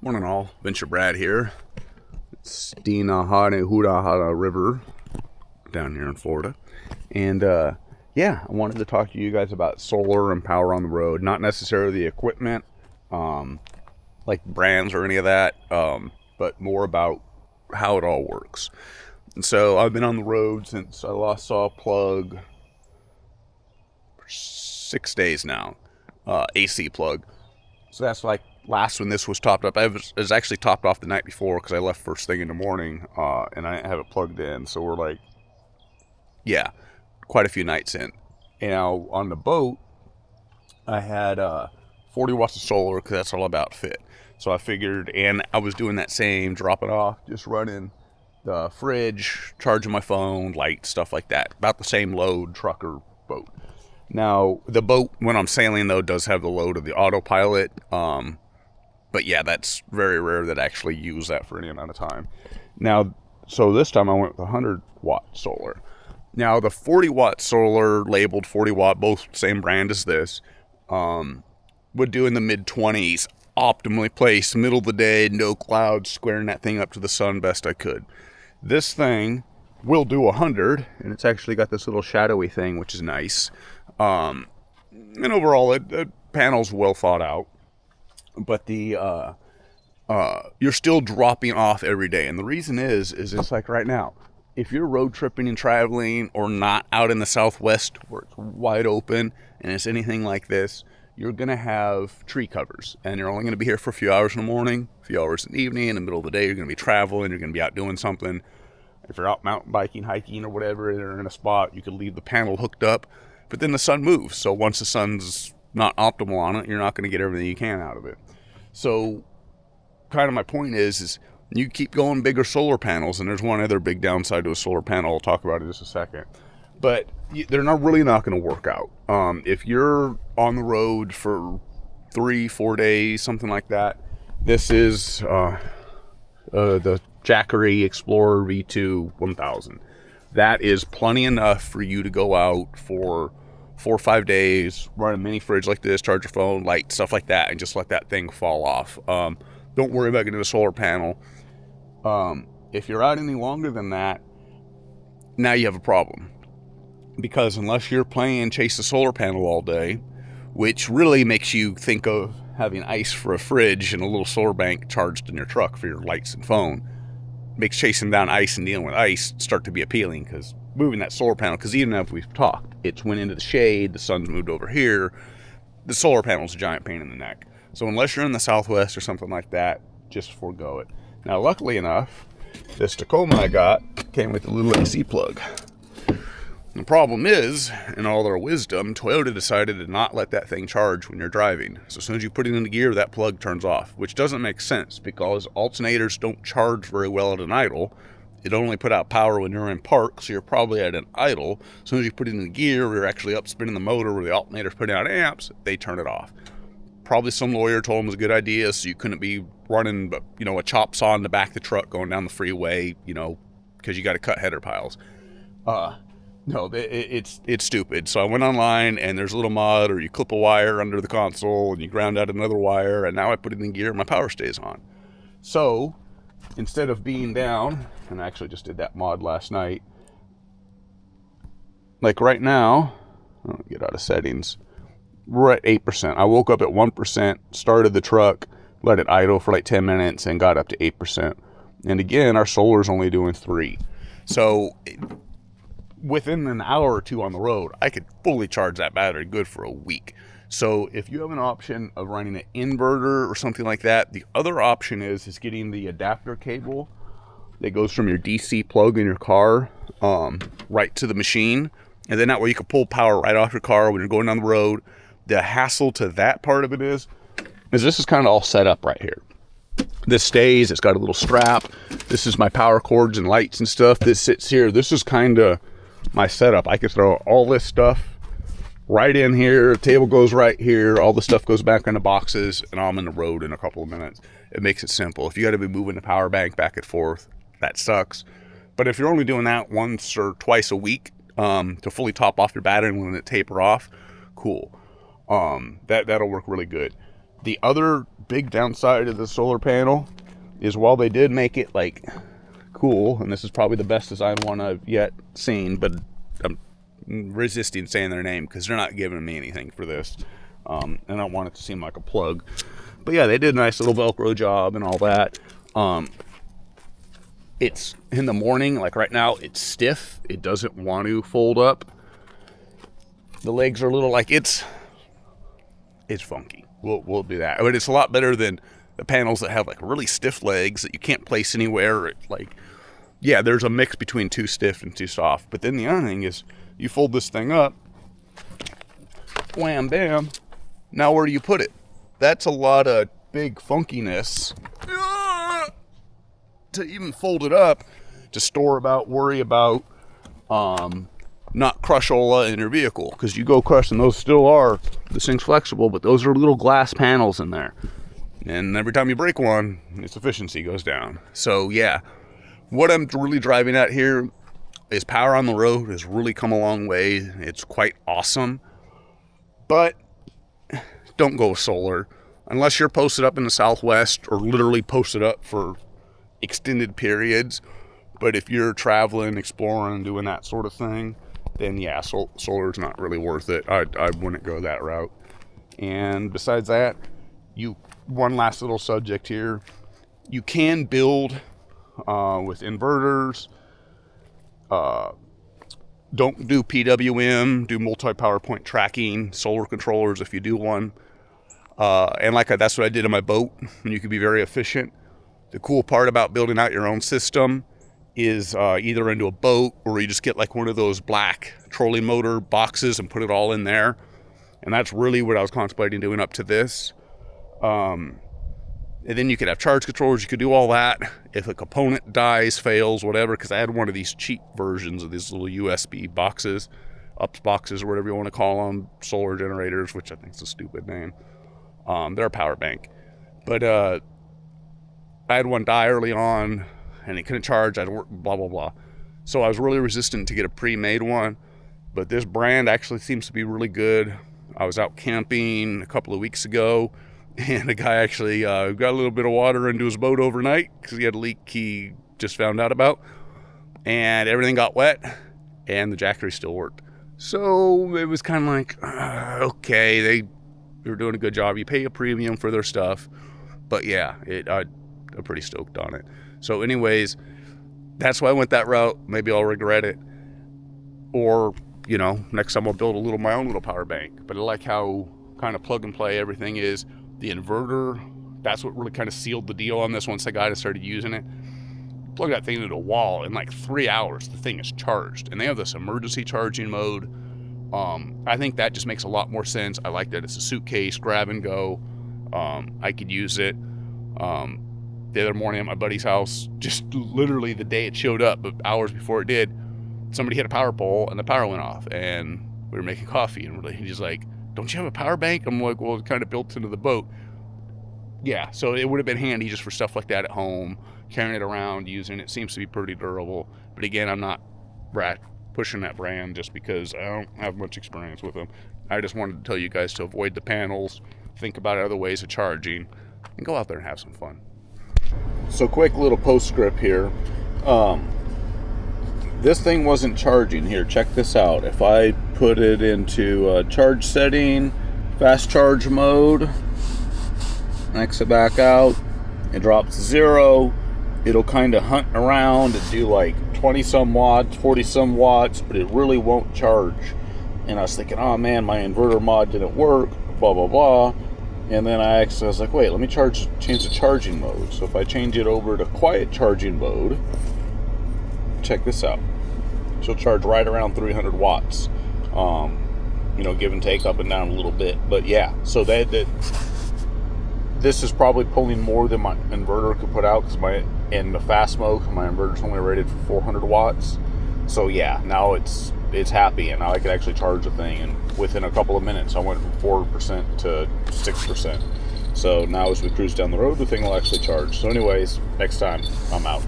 Morning all, Venture Brad here. It's Dinahane River down here in Florida. And yeah, I wanted to talk to you guys about solar and power on the road. Not necessarily the equipment, like brands or any of that, but more about how it all works. And so I've been on the road since I last saw a plug for 6 days now, AC plug. So that's like last when this was topped up. It was actually topped off the night before because I left first thing in the morning, and I didn't have it plugged in. So we're like, yeah, quite a few nights in. And now on the boat, I had 40 watts of solar because that's all about fit. So I figured, and I was doing that same, dropping off, just running the fridge, charging my phone, light, stuff like that. About the same load, truck or boat. Now, the boat, when I'm sailing, though, does have the load of the autopilot. But yeah, that's very rare that I actually use that for any amount of time. Now, so this time I went with 100 watt solar. Now, the 40 watt solar, labeled 40 watt, both same brand as this, would do in the mid 20s, optimally placed, middle of the day, no clouds, squaring that thing up to the sun best I could. This thing will do 100, and it's actually got this little shadowy thing, which is nice. And overall, the panel's well thought out, but you're still dropping off every day. And the reason is it's like right now, if you're road tripping and traveling or not out in the Southwest where it's wide open and it's anything like this, you're going to have tree covers, and you're only going to be here for a few hours in the morning, a few hours in the evening. In the middle of the day, you're going to be traveling, you're going to be out doing something. If you're out mountain biking, hiking, or whatever, and you're in a spot, you could leave the panel hooked up, but then the sun moves. So once the sun's not optimal on it, you're not going to get everything you can out of it. So kind of my point is you keep going bigger solar panels, and there's one other big downside to a solar panel. I'll talk about it in just a second. But they're not going to work out. If you're on the road for 3-4 days, something like that, this is the Jackery Explorer V2 1000. That is plenty enough for you to go out for 4 or 5 days, run a mini fridge like this, charge your phone, light, stuff like that, and just let that thing fall off. Don't worry about getting a solar panel. If you're out any longer than that, now you have a problem. Because unless you're playing chase the solar panel all day, which really makes you think of having ice for a fridge and a little solar bank charged in your truck for your lights and phone, makes chasing down ice and dealing with ice start to be appealing, because moving that solar panel, because even if we've talked, it's went into the shade, the sun's moved over here, the solar panel's a giant pain in the neck. So unless you're in the Southwest or something like that, just forego it. Now, luckily enough, this Tacoma I got came with a little AC plug. The problem is, in all their wisdom, Toyota decided to not let that thing charge when you're driving. So as soon as you put it into gear, that plug turns off, which doesn't make sense because alternators don't charge very well at an idle. It only put out power when you're in park, so you're probably at an idle. As soon as you put it into gear, you're actually up spinning the motor where the alternator's putting out amps, they turn it off. Probably some lawyer told them it was a good idea, so you couldn't be running, a chop saw in the back of the truck going down the freeway, because you got to cut header piles. No, it's stupid. So I went online, and there's a little mod, or you clip a wire under the console, and you ground out another wire, and now I put it in gear, and my power stays on. So instead of being down, and I actually just did that mod last night, like right now, I'll get out of settings, we're at 8%. I woke up at 1%, started the truck, let it idle for like 10 minutes, and got up to 8%. And again, our solar's only doing 3. So within an hour or two on the road, I could fully charge that battery good for a week. So if you have an option of running an inverter or something like that, the other option is getting the adapter cable that goes from your DC plug in your car right to the machine. And then that way you can pull power right off your car when you're going down the road. The hassle to that part of it is this is kind of all set up right here. This stays, it's got a little strap. This is my power cords and lights and stuff. This sits here. This is kind of my setup. I could throw all this stuff right in here. The table goes right here. All the stuff goes back in the boxes, and I'm in the road in a couple of minutes. It makes it simple. If you got to be moving the power bank back and forth, that sucks. But if you're only doing that once or twice a week to fully top off your battery and let it taper off, cool. That'll work really good. The other big downside of the solar panel is while they did make it like cool, and this is probably the best design one I've yet seen, but I'm resisting saying their name because they're not giving me anything for this. I don't want it to seem like a plug. But yeah, they did a nice little Velcro job and all that. It's in the morning, like right now, it's stiff. It doesn't want to fold up. The legs are a little like it's funky. We'll do that. But it's a lot better than the panels that have like really stiff legs that you can't place anywhere. Like, yeah, there's a mix between too stiff and too soft. But then the other thing is, you fold this thing up, wham, bam. Now where do you put it? That's a lot of big funkiness to even fold it up, to store about, worry about, not crushola in your vehicle, because you go crush, and those still are, this thing's flexible, but those are little glass panels in there, and every time you break one, its efficiency goes down. So yeah, what I'm really driving at here is power on the road has really come a long way. It's quite awesome, but don't go solar unless you're posted up in the Southwest, or literally posted up for extended periods. But if you're traveling, exploring, doing that sort of thing, then yeah, solar is not really worth it. I wouldn't go that route. And besides that, one last little subject here, you can build with inverters. Don't do PWM, do multi-power point tracking, solar controllers if you do one. And that's what I did in my boat, and you can be very efficient. The cool part about building out your own system is either into a boat, or you just get like one of those black trolling motor boxes and put it all in there. And that's really what I was contemplating doing up to this. And then you could have charge controllers. You could do all that. If a component dies, fails, whatever, because I had one of these cheap versions of these little USB boxes, UPS boxes, or whatever you want to call them, solar generators, which I think is a stupid name. They're a power bank. But I had one die early on, and it couldn't charge. I'd work, blah, blah, blah. So I was really resistant to get a pre-made one. But this brand actually seems to be really good. I was out camping a couple of weeks ago, and a guy actually got a little bit of water into his boat overnight because he had a leak he just found out about. And everything got wet, and the jackery still worked. So it was kind of like, okay, they were doing a good job. You pay a premium for their stuff. But yeah, I'm pretty stoked on it. So anyways, that's why I went that route. Maybe I'll regret it. Or, next time I'll build my own little power bank. But I like how kind of plug and play everything is. The inverter, that's what really kind of sealed the deal on this once I got it, started using it. Plug that thing into a wall, in like 3 hours, the thing is charged. And they have this emergency charging mode. I think that just makes a lot more sense. I like that it's a suitcase, grab and go. I could use it. The other morning at my buddy's house, just literally the day it showed up, but hours before it did, somebody hit a power pole and the power went off, and we were making coffee, and he's like, don't you have a power bank? I'm like, well, it's kind of built into the boat. Yeah, so it would have been handy just for stuff like that at home, carrying it around, using it. Seems to be pretty durable. But again, I'm not pushing that brand just because I don't have much experience with them. I just wanted to tell you guys to avoid the panels, think about other ways of charging, and go out there and have some fun. So quick little postscript here. This thing wasn't charging. Here, check this out. If I put it into charge setting, fast charge mode, exit back out, it drops to 0. It'll kind of hunt around and do like 20 some watts, 40 some watts, but it really won't charge. And I was thinking, oh man, my inverter mod didn't work, blah, blah, blah. And then I was like, wait, let me change the charging mode. So if I change it over to quiet charging mode, check this out. She'll charge right around 300 watts. Give and take up and down a little bit. But yeah, so this is probably pulling more than my inverter could put out, because in the fast mode, my inverter's only rated for 400 watts. So yeah, now it's happy, and now I can actually charge the thing. And within a couple of minutes, I went from 4% to 6%. So now as we cruise down the road, the thing will actually charge. So anyways, next time, I'm out.